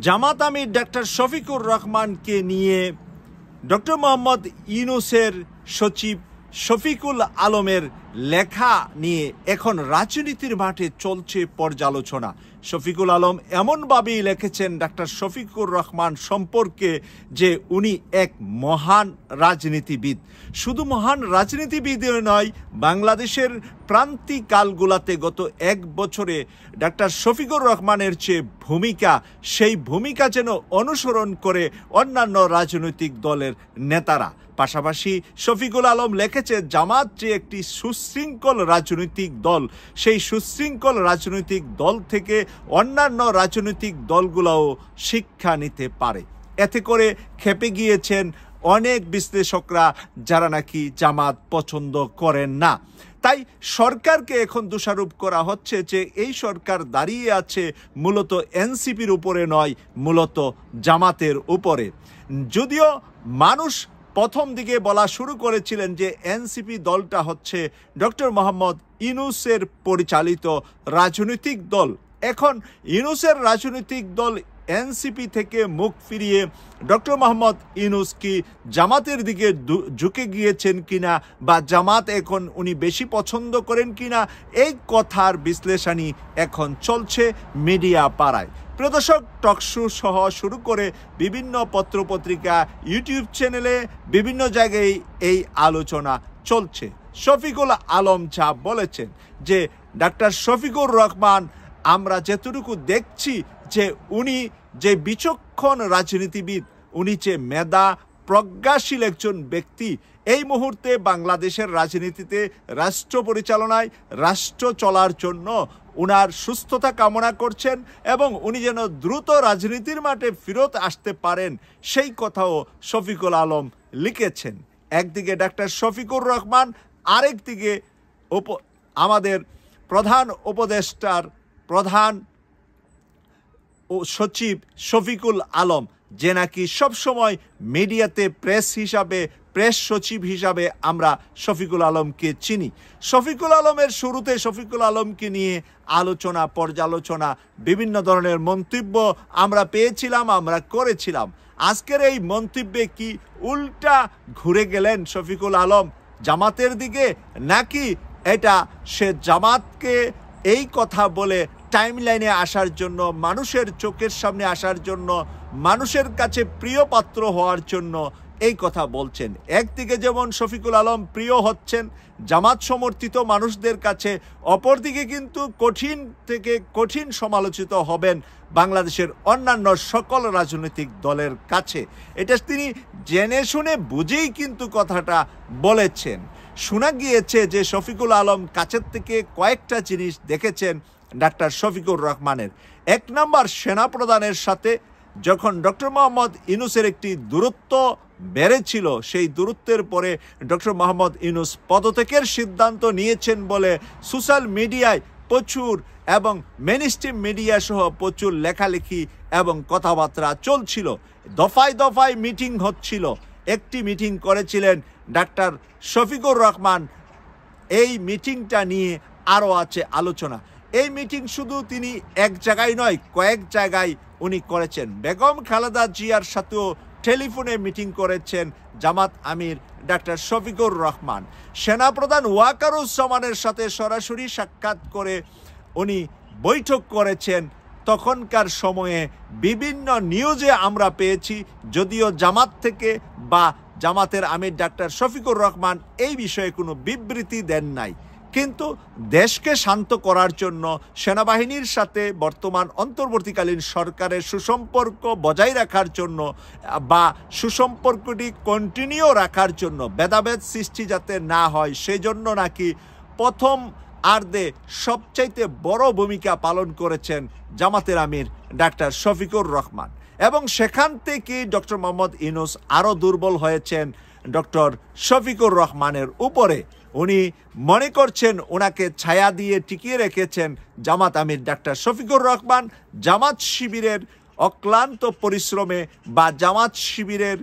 জামাত আমির doctor Shafiqur রহমানকে নিয়ে doctor Mohammad ইউনূসের সচিব শফিকুল আলমের লেখা নিয়ে এখন রাজনীতির মাঠে চলছে পর্যালোচনা। শফিকুল আলম এমনভাবেই লিখেছেন ডাক্তার শফিকুর রহমান সম্পর্কে যে উনি এক মহান রাজনীতিবিদ। শুধু মহান রাজনীতিবিদও নয়, বাংলাদেশের প্রান্তিকালগুলাতে গত এক বছরে ডাক্তার শফিকুর রহমানের যে ভূমিকা, সেই ভূমিকা যেন অনুসরণ করে অন্যান্য রাজনৈতিক দলের নেতারা। পাশাপাশি শফিকুল আলম লিখেছে জামাত যে একটি সুশৃঙ্খল রাজনৈতিক দল, সেই সুশৃঙ্খল রাজনৈতিক দল থেকে অন্যান্য রাজনৈতিক দলগুলোও শিক্ষা নিতে পারে। এতে করে খেপে গিয়েছেন অনেক বিশ্লেষকরা যারা নাকি জামাত পছন্দ করেন না। তাই সরকারকে এখন দোষারোপ করা হচ্ছে যে এই সরকার দাঁড়িয়ে আছে মূলত এনসিপির উপরে নয়, মূলত জামাতের উপরে। যদিও মানুষ প্রথম দিকে বলা শুরু করেছিলেন যে এনসিপি দলটা হচ্ছে ডক্টর মোহাম্মদ ইউনূসের পরিচালিত রাজনৈতিক দল। এখন ইউনূসের রাজনৈতিক দল এনসিপি থেকে মুখ ফিরিয়ে ডক্টর মোহাম্মদ ইউনূস কি জামাতের দিকে ঝুঁকে গিয়েছেন কিনা, বা জামাত এখন উনি বেশি পছন্দ করেন কিনা, এই কথার বিশ্লেষণই এখন চলছে মিডিয়া পাড়ায়। প্রদর্শক টকশো সহ শুরু করে বিভিন্ন পত্রপত্রিকা, ইউটিউব চ্যানেলে বিভিন্ন জায়গায় এই আলোচনা চলছে। শফিকুল আলম যা বলেছেন যে ডাক্তার শফিকুর রহমান, আমরা যেটুকু দেখছি যে উনি যে বিচক্ষণ রাজনীতিবিদ, উনি যে মেধা প্রজ্ঞাশীল একজন ব্যক্তি, এই মুহূর্তে বাংলাদেশের রাজনীতিতে রাষ্ট্র পরিচালনায় রাষ্ট্র চলার জন্য উনার সুস্থতা কামনা করছেন এবং উনি যেন দ্রুত রাজনীতির মাঠে ফেরত আসতে পারেন, সেই কথাও শফিকুল আলম লিখেছেন। একদিকে ডাক্তার শফিকুর রহমান, আরেকদিকে আমাদের প্রধান উপদেষ্টার প্রধান সচিব শফিকুল আলম, যে নাকি সবসময় মিডিয়াতে প্রেস সচিব হিসাবে আমরা শফিকুল আলমকে চিনি। শফিকুল আলমের শুরুতে শফিকুল আলমকে নিয়ে আলোচনা, পর্যালোচনা, বিভিন্ন ধরনের মন্তব্য আমরা পেয়েছিলাম, আমরা করেছিলাম। আজকের এই মন্তব্যে কি উল্টা ঘুরে গেলেন শফিকুল আলম জামাতের দিকে, নাকি এটা সে জামাতকে এই কথা বলে টাইমলাইনে আসার জন্য, মানুষের চোখের সামনে আসার জন্য, মানুষের কাছে প্রিয় পাত্র হওয়ার জন্য এই কথা বলছেন? একদিকে যেমন শফিকুল আলম প্রিয় হচ্ছেন জামাত সমর্থিত মানুষদের কাছে, অপরদিকে কিন্তু কঠিন থেকে কঠিন সমালোচিত হবেন বাংলাদেশের অন্যান্য সকল রাজনৈতিক দলের কাছে। এটা তিনি জেনে শুনে বুঝেই কিন্তু কথাটা বলেছেন। শোনা গিয়েছে যে শফিকুল আলম কাছের থেকে কয়েকটা জিনিস দেখেছেন ডাক্তার শফিকুর রহমানের। এক নম্বর, সেনাপ্রধানের সাথে যখন ডক্টর মোহাম্মদ ইউনূসের একটি দূরত্ব বেড়েছিল, সেই দূরত্বের পরে ডক্টর মোহাম্মদ ইউনূস পদত্যাগের সিদ্ধান্ত নিয়েছেন বলে সোশ্যাল মিডিয়ায় প্রচুর এবং মেইনস্ট্রিম মিডিয়া সহ প্রচুর লেখালেখি এবং কথাবার্তা চলছিল। দফায় দফায় মিটিং হচ্ছিল। একটি মিটিং করেছিলেন ডাক্তার শফিকুর রহমান। এই মিটিংটা নিয়ে আরও আছে আলোচনা। এই মিটিং শুধু তিনি এক জায়গায় নয়, কয়েক জায়গায় উনি করেছেন। বেগম খালেদা জিয়ার সাথেও টেলিফোনে মিটিং করেছেন জামাত আমির ডাক্তার শফিকুর রহমান। সেনাপ্রধান ওয়াকারুজ্জামানের সাথে সরাসরি সাক্ষাৎ করে উনি বৈঠক করেছেন। তখনকার সময়ে বিভিন্ন নিউজে আমরা পেয়েছি, যদিও জামাত থেকে বা জামাতের আমির ডাক্তার শফিকুর রহমান এই বিষয়ে কোনো বিবৃতি দেন নাই, কিন্তু দেশকে শান্ত করার জন্য, সেনাবাহিনীর সাথে বর্তমান অন্তর্বর্তীকালীন সরকারের সুসম্পর্ক বজায় রাখার জন্য বা সুসম্পর্কটি কন্টিনিউ রাখার জন্য, ভেদাভেদ সৃষ্টি যাতে না হয়, সেজন্য নাকি প্রথম আর্ধে সবচাইতে বড় ভূমিকা পালন করেছেন জামাতের আমির ডাক্তার শফিকুর রহমান। এবং সেখান থেকে ডক্টর মোহাম্মদ ইউনূস আরও দুর্বল হয়েছেন ডক্টর শফিকুর রহমানের উপরে। উনি মনে করছেন ওনাকে ছায়া দিয়ে টিকিয়ে রেখেছেন জামাত আমির ডাক্তার শফিকুর রহমান। জামাত শিবিরের অক্লান্ত পরিশ্রমে বা জামাত শিবিরের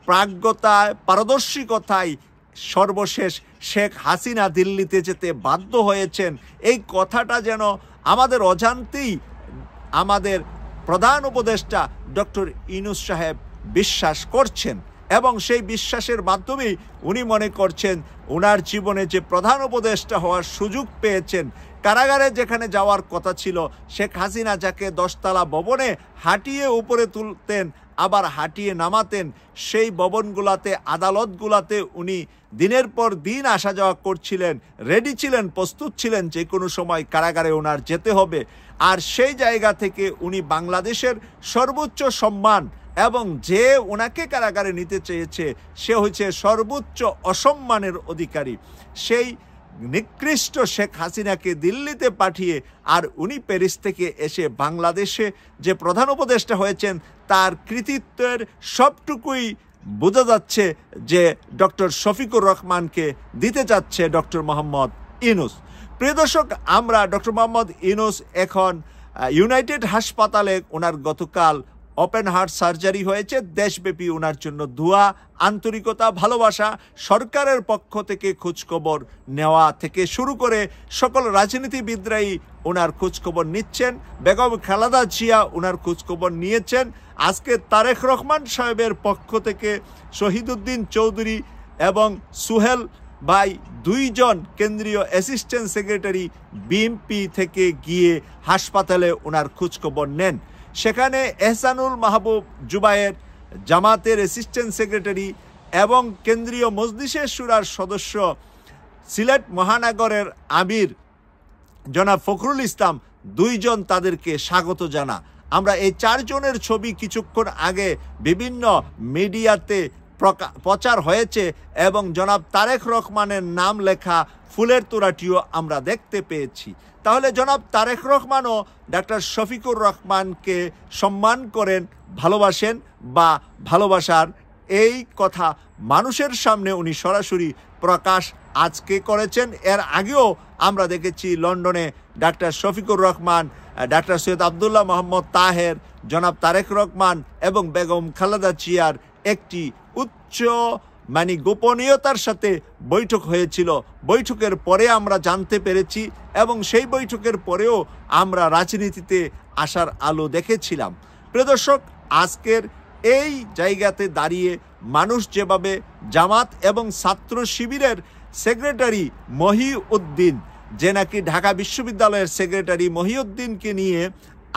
প্রাজ্ঞতায়, পারদর্শিকতায় সর্বশেষ শেখ হাসিনা দিল্লিতে যেতে বাধ্য হয়েছেন, এই কথাটা যেন আমাদের অজান্তেই আমাদের প্রধান উপদেষ্টা ডক্টর ইউনূস সাহেব বিশ্বাস করছেন এবং সেই বিশ্বাসের মাধ্যমেই উনি মনে করছেন ওনার জীবনে যে প্রধান উপদেষ্টা হওয়ার সুযোগ পেয়েছেন, কারাগারে যেখানে যাওয়ার কথা ছিল, শেখ হাসিনা যাকে 10 তলা ভবনে হাঁটিয়ে উপরে তুলতেন আবার হাঁটিয়ে নামাতেন, সেই ভবনগুলাতে আদালতগুলাতে উনি দিনের পর দিন আসা যাওয়া করছিলেন, রেডি ছিলেন, প্রস্তুত ছিলেন যে কোনো সময় কারাগারে ওনার যেতে হবে। আর সেই জায়গা থেকে উনি বাংলাদেশের সর্বোচ্চ সম্মান এবং যে ওনাকে কারাগারে নিতে চেয়েছে সে হচ্ছে সর্বোচ্চ অসম্মানের অধিকারী, সেই নিকৃষ্ট শেখ হাসিনাকে দিল্লিতে পাঠিয়ে আর উনি প্যারিস থেকে এসে বাংলাদেশে যে প্রধান উপদেষ্টা হয়েছেন তার কৃতিত্বের সবটুকুই বোঝা যাচ্ছে যে ডক্টর শফিকুর রহমানকে দিতে যাচ্ছে ডক্টর মোহাম্মদ ইউনূস। প্রিয় দর্শক, আমরা ডক্টর মোহাম্মদ ইউনূস এখন ইউনাইটেড হাসপাতালে, ওনার গতকাল ওপেন হার্ট সার্জারি হয়েছে। দেশব্যাপী ওনার জন্য দোয়া, আন্তরিকতা, ভালোবাসা, সরকারের পক্ষ থেকে খোঁজখবর নেওয়া থেকে শুরু করে সকল রাজনীতিবিদরাই ওনার খোঁজখবর নিচ্ছেন। বেগম খালেদা জিয়া ওনার খোঁজখবর নিয়েছেন। আজকে তারেক রহমান সাহেবের পক্ষ থেকে শহীদুদ্দিন চৌধুরী এবং সুহেল ভাই দুইজন কেন্দ্রীয় অ্যাসিস্ট্যান্ট সেক্রেটারি বিএনপি থেকে গিয়ে হাসপাতালে ওনার খোঁজখবর নেন। সেখানে এহসানুল মাহবুব জুবায়ের জামাতের অ্যাসিস্ট্যান্ট সেক্রেটারি এবং কেন্দ্রীয় মজলিসের শুরার সদস্য সিলেট মহানগরের আমির জনাব ফখরুল ইসলাম দুইজন তাদেরকে স্বাগত জানা। আমরা এই 4 জনের ছবি কিছুক্ষণ আগে বিভিন্ন মিডিয়াতে প্রচার হয়েছে এবং জনাব তারেক রহমানের নাম লেখা ফুলের তোড়াটিও আমরা দেখতে পেয়েছি। তাহলে জনাব তারেক রহমানও ডাক্তার শফিকুর রহমানকে সম্মান করেন, ভালোবাসেন বা ভালোবাসার এই কথা মানুষের সামনে উনি সরাসরি প্রকাশ আজকে করেছেন। এর আগেও আমরা দেখেছি লন্ডনে ডাক্তার শফিকুর রহমান, ডাক্তার সৈয়দ আবদুল্লাহ মোহাম্মদ তাহের, জনাব তারেক রহমান এবং বেগম খালেদা জিয়ার একটি উচ্চ গোপনীয়তার সাথে বৈঠক হয়েছিল। বৈঠকের পরে আমরা জানতে পেরেছি এবং সেই বৈঠকের পরেও আমরা রাজনীতিতে আসার আলো দেখেছিলাম। প্রিয় দর্শক, আজকের এই জায়গাতে দাঁড়িয়ে মানুষ যেভাবে জামাত এবং ছাত্র শিবিরের সেক্রেটারি মহিউদ্দিন, যে নাকি ঢাকা বিশ্ববিদ্যালয়ের সেক্রেটারি মহিউদ্দিনকে নিয়ে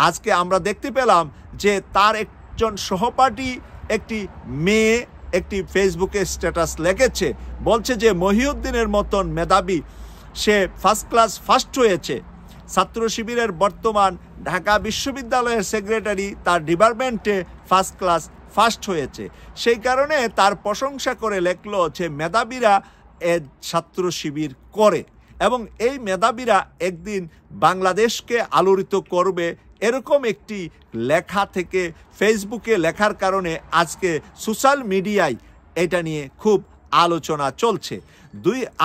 আজকে আমরা দেখতে পেলাম যে তার একজন সহপাঠী একটি মেয়ে একটি ফেসবুকে স্ট্যাটাস লিখেছে, বলছে যে মহিউদ্দিনের মতন মেধাবী সে ফার্স্ট ক্লাস ফার্স্ট হয়েছে। ছাত্র শিবিরের বর্তমান ঢাকা বিশ্ববিদ্যালয়ের সেক্রেটারি তার ডিপার্টমেন্টে ফার্স্ট ক্লাস ফার্স্ট হয়েছে, সেই কারণে তার প্রশংসা করে লেখলো যে মেধাবীরা ছাত্র শিবির করে এবং এই মেধাবীরা একদিন বাংলাদেশকে আলোড়িত করবে, এরকম একটি লেখা থেকে ফেসবুকে লেখার কারণে আজকে সোশ্যাল মিডিয়ায় এটা নিয়ে খুব আলোচনা চলছে।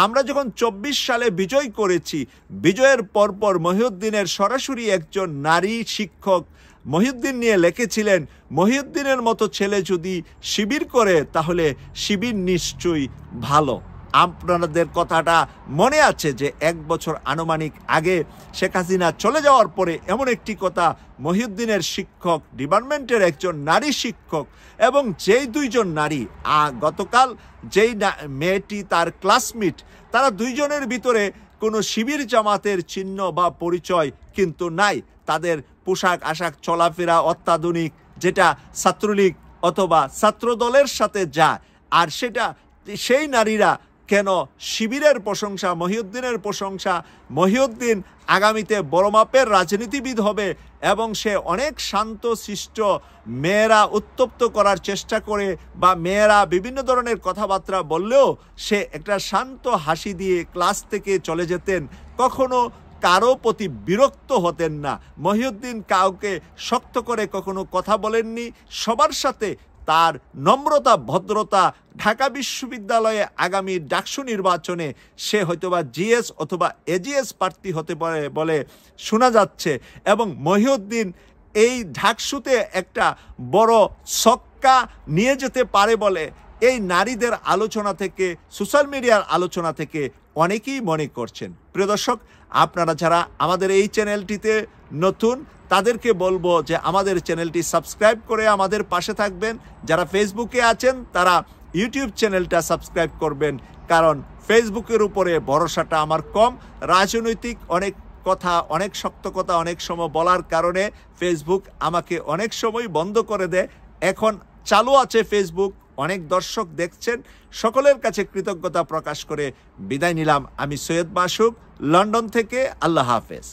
আমরা যখন 24 সালে বিজয় করেছি, বিজয়ের পরপর মহিউদ্দিনের সরাসরি একজন নারী শিক্ষক মহিউদ্দিন নিয়ে লিখেছিলেন, মহিউদ্দিনের মতো ছেলে যদি শিবির করে তাহলে শিবির নিশ্চয়ই ভালো। আপনাদের কথাটা মনে আছে যে 1 বছর আনুমানিক আগে শেখ হাসিনা চলে যাওয়ার পরে এমন একটি কথা মহিউদ্দিনের শিক্ষক, ডিপার্টমেন্টের একজন নারী শিক্ষক এবং যেই দুইজন নারী, গতকাল যেই মেয়েটি তার ক্লাসমেট, তারা দুইজনের ভিতরে কোনো শিবির জামাতের চিহ্ন বা পরিচয় কিন্তু নাই। তাদের পোশাক আশাক চলাফেরা অত্যাধুনিক, যেটা ছাত্রলীগ অথবা ছাত্র দলের সাথে যায়। আর সেই নারীরা কেন শিবিরের প্রশংসা, মহিউদ্দিনের প্রশংসা, মহিউদ্দিন আগামীতে বড় মাপের রাজনীতিবিদ হবে এবং সে অনেক শান্ত শিষ্ট, মেয়েরা উত্তপ্ত করার চেষ্টা করে বা মেয়েরা বিভিন্ন ধরনের কথাবার্তা বললেও সে একটা শান্ত হাসি দিয়ে ক্লাস থেকে চলে যেতেন, কখনো কারো প্রতি বিরক্ত হতেন না। মহিউদ্দিন কাউকে শক্ত করে কখনো কথা বলেননি, সবার সাথে তার নম্রতা, ভদ্রতা, ঢাকা বিশ্ববিদ্যালয়ে আগামী ডাকসু নির্বাচনে সে হয়তোবা জিএস অথবা এজিএস প্রার্থী হতে পারে বলে শোনা যাচ্ছে এবং মহিউদ্দিন এই ডাকসুতে একটা বড় ছক্কা নিয়ে যেতে পারে বলে এই নারীদের আলোচনা থেকে, সোশ্যাল মিডিয়ার আলোচনা থেকে অনেকেই মনে করছেন। প্রিয় দর্শক, আপনারা যারা আমাদের এই চ্যানেলটিতে নতুন, তাদেরকে বলবো যে আমাদের চ্যানেলটি সাবস্ক্রাইব করে আমাদের পাশে থাকবেন। যারা ফেসবুকে আছেন তারা ইউটিউব চ্যানেলটা সাবস্ক্রাইব করবেন, কারণ ফেসবুকের উপরে ভরসাটা আমার কম। রাজনৈতিক অনেক কথা, অনেক শক্ত কথা অনেক সময় বলার কারণে ফেসবুক আমাকে অনেক সময় বন্ধ করে দেয়। এখন চালু আছে ফেসবুক, অনেক দর্শক দেখছেন। সকলের কাছে কৃতজ্ঞতা প্রকাশ করে বিদায় নিলাম। আমি সৈয়দ মাসুক, লন্ডন থেকে। আল্লাহ হাফেজ।